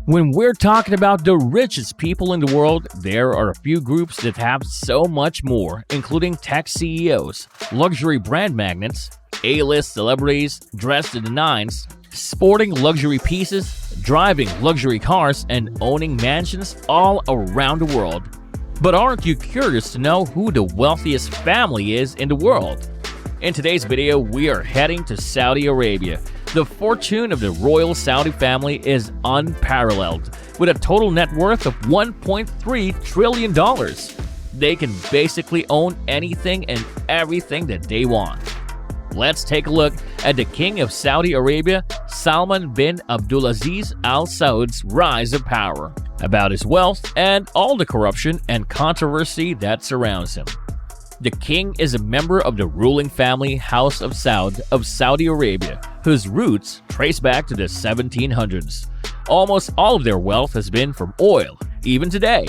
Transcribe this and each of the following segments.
When we're talking about the richest people in the world, there are a few groups that have so much more, including tech CEOs, luxury brand magnates, A-list celebrities dressed in the nines, sporting luxury pieces, driving luxury cars, and owning mansions all around the world. But aren't you curious to know who the wealthiest family is in the world? In today's video, we are heading to Saudi Arabia. The fortune of the royal Saudi family is unparalleled, with a total net worth of $1.3 trillion. They can basically own anything and everything that they want. Let's take a look at the King of Saudi Arabia, Salman bin Abdulaziz Al Saud's rise of power, about his wealth and all the corruption and controversy that surrounds him. The king is a member of the ruling family House of Saud of Saudi Arabia, whose roots trace back to the 1700s. Almost all of their wealth has been from oil, even today.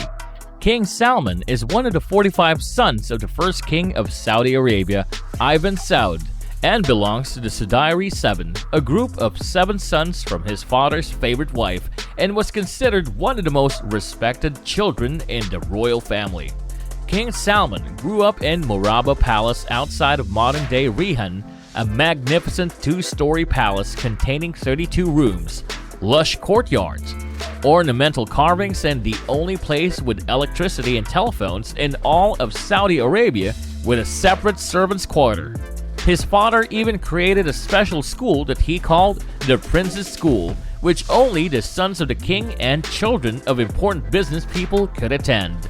King Salman is one of the 45 sons of the first king of Saudi Arabia, Ibn Saud, and belongs to the Sudairi Seven, a group of 7 sons from his father's favorite wife, and was considered one of the most respected children in the royal family. King Salman grew up in Murabba Palace outside of modern-day Rihan, a magnificent 2-story palace containing 32 rooms, lush courtyards, ornamental carvings, and the only place with electricity and telephones in all of Saudi Arabia with a separate servants' quarter. His father even created a special school that he called the Prince's School, which only the sons of the king and children of important business people could attend.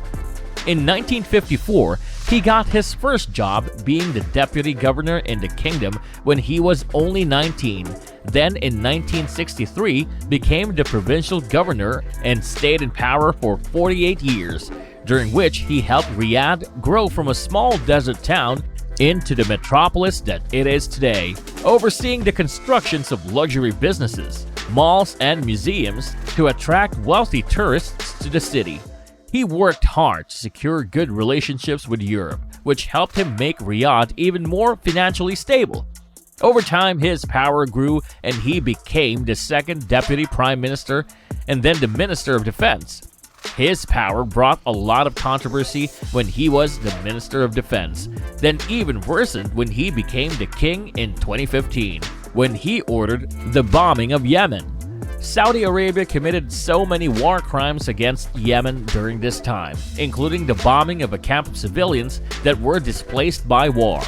In 1954, he got his first job being the deputy governor in the kingdom when he was only 19. Then in 1963, became the provincial governor and stayed in power for 48 years, during which he helped Riyadh grow from a small desert town into the metropolis that it is today, overseeing the constructions of luxury businesses, malls, and museums to attract wealthy tourists to the city. He worked hard to secure good relationships with Europe, which helped him make Riyadh even more financially stable. Over time, his power grew and he became the second deputy prime minister and then the minister of defense. His power brought a lot of controversy when he was the minister of defense, then even worsened when he became the king in 2015, when he ordered the bombing of Yemen. Saudi Arabia committed so many war crimes against Yemen during this time, including the bombing of a camp of civilians that were displaced by war.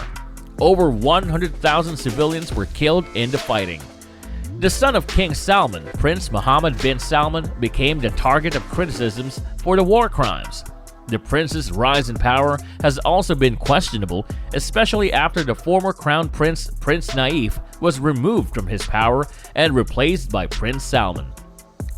Over 100,000 civilians were killed in the fighting. The son of King Salman, Prince Mohammed bin Salman, became the target of criticisms for the war crimes. The prince's rise in power has also been questionable, especially after the former crown prince, Prince Naif, was removed from his power and replaced by Prince Salman.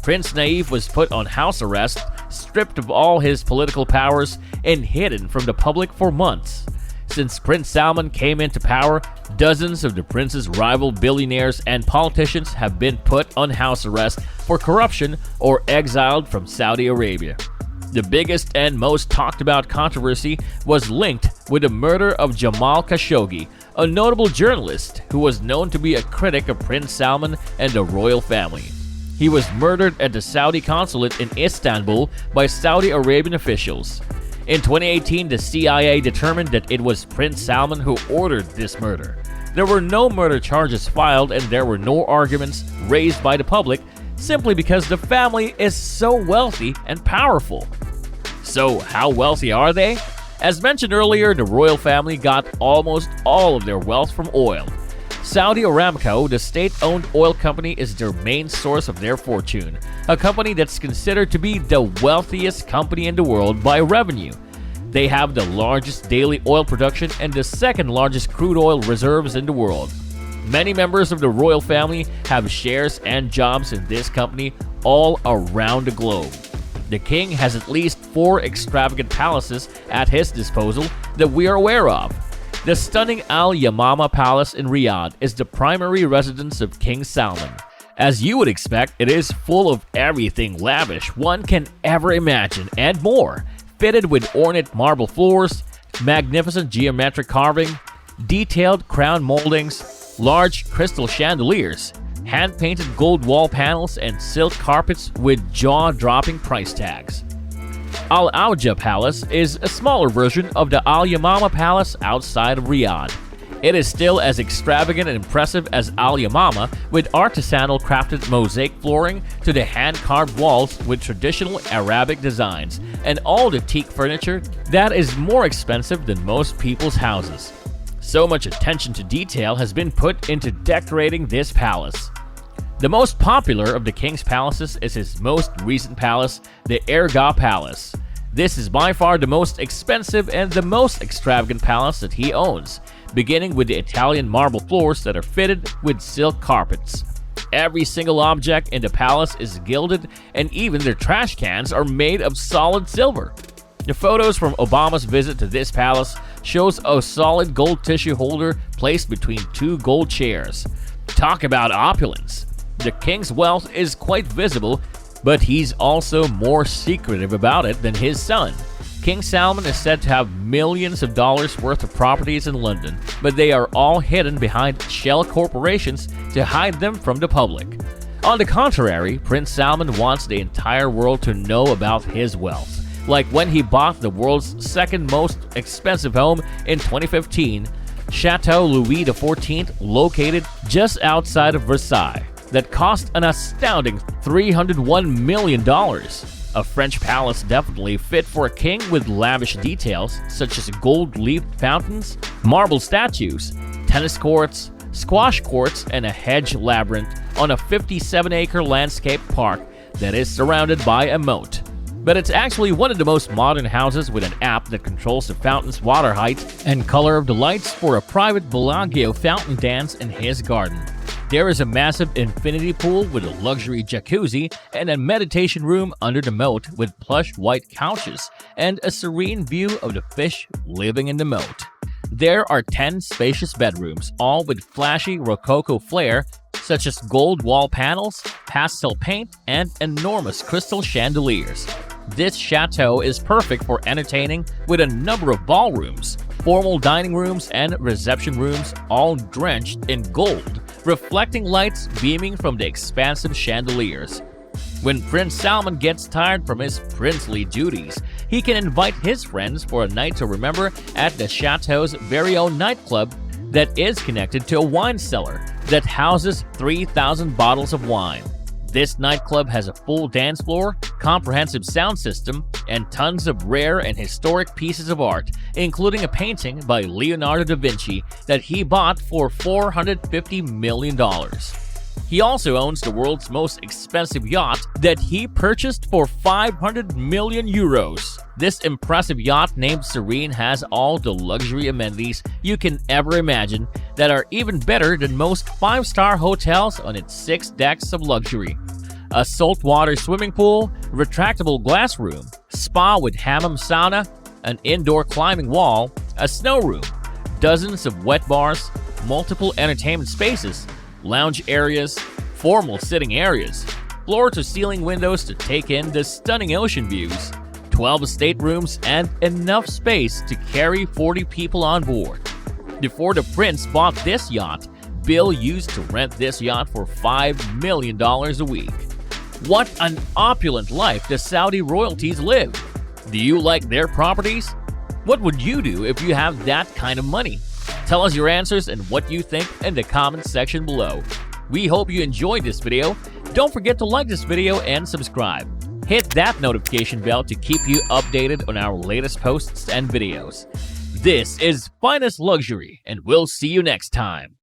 Prince Naif was put on house arrest, stripped of all his political powers, and hidden from the public for months. Since Prince Salman came into power, dozens of the prince's rival billionaires and politicians have been put on house arrest for corruption or exiled from Saudi Arabia. The biggest and most talked about controversy was linked with the murder of Jamal Khashoggi, a notable journalist who was known to be a critic of Prince Salman and the royal family. He was murdered at the Saudi consulate in Istanbul by Saudi Arabian officials. In 2018, the CIA determined that it was Prince Salman who ordered this murder. There were no murder charges filed and there were no arguments raised by the public, simply because the family is so wealthy and powerful. So how wealthy are they? As mentioned earlier, the royal family got almost all of their wealth from oil. Saudi Aramco, the state-owned oil company, is their main source of their fortune, a company that's considered to be the wealthiest company in the world by revenue. They have the largest daily oil production and the second largest crude oil reserves in the world. Many members of the royal family have shares and jobs in this company all around the globe. The king has at least 4 extravagant palaces at his disposal that we are aware of. The stunning Al Yamama Palace in Riyadh is the primary residence of King Salman. As you would expect, it is full of everything lavish one can ever imagine and more, fitted with ornate marble floors, magnificent geometric carving, detailed crown moldings, large crystal chandeliers, hand-painted gold wall panels, and silk carpets with jaw-dropping price tags. Al Auja Palace is a smaller version of the Al Yamama Palace outside of Riyadh. It is still as extravagant and impressive as Al Yamama, with artisanal crafted mosaic flooring to the hand-carved walls with traditional Arabic designs, and all the teak furniture that is more expensive than most people's houses. So much attention to detail has been put into decorating this palace. The most popular of the king's palaces is his most recent palace, the Erga Palace. This is by far the most expensive and the most extravagant palace that he owns, beginning with the Italian marble floors that are fitted with silk carpets. Every single object in the palace is gilded, and even their trash cans are made of solid silver. The photos from Obama's visit to this palace shows a solid gold tissue holder placed between two gold chairs. Talk about opulence! The king's wealth is quite visible, but he's also more secretive about it than his son. King Salman is said to have millions of dollars worth of properties in London, but they are all hidden behind shell corporations to hide them from the public. On the contrary, Prince Salman wants the entire world to know about his wealth, like when he bought the world's second most expensive home in 2015, Chateau Louis XIV, located just outside of Versailles, that cost an astounding $301 million. A French palace definitely fit for a king, with lavish details such as gold-leafed fountains, marble statues, tennis courts, squash courts, and a hedge labyrinth on a 57-acre landscape park that is surrounded by a moat. But it's actually one of the most modern houses, with an app that controls the fountain's water height and color of the lights for a private Bellagio fountain dance in his garden. There is a massive infinity pool with a luxury jacuzzi and a meditation room under the moat with plush white couches and a serene view of the fish living in the moat. There are 10 spacious bedrooms, all with flashy Rococo flair, such as gold wall panels, pastel paint, and enormous crystal chandeliers. This chateau is perfect for entertaining, with a number of ballrooms, formal dining rooms, and reception rooms, all drenched in gold, reflecting lights beaming from the expansive chandeliers. When Prince Salman gets tired from his princely duties, he can invite his friends for a night to remember at the chateau's very own nightclub that is connected to a wine cellar that houses 3,000 bottles of wine. This nightclub has a full dance floor, comprehensive sound system, and tons of rare and historic pieces of art, including a painting by Leonardo da Vinci that he bought for $450 million. He also owns the world's most expensive yacht that he purchased for 500 million euros. This impressive yacht named Serene has all the luxury amenities you can ever imagine that are even better than most 5-star hotels on its 6 decks of luxury. A saltwater swimming pool, retractable glass room, spa with hammam sauna, an indoor climbing wall, a snow room, dozens of wet bars, multiple entertainment spaces, lounge areas, formal sitting areas, floor-to-ceiling windows to take in the stunning ocean views, 12 staterooms, and enough space to carry 40 people on board. Before the prince bought this yacht, Bill used to rent this yacht for $5 million a week. What an opulent life the Saudi royalties live! Do you like their properties? What would you do if you have that kind of money? Tell us your answers and what you think in the comments section below. We hope you enjoyed this video. Don't forget to like this video and subscribe. Hit that notification bell to keep you updated on our latest posts and videos. This is Finest Luxury, and we'll see you next time.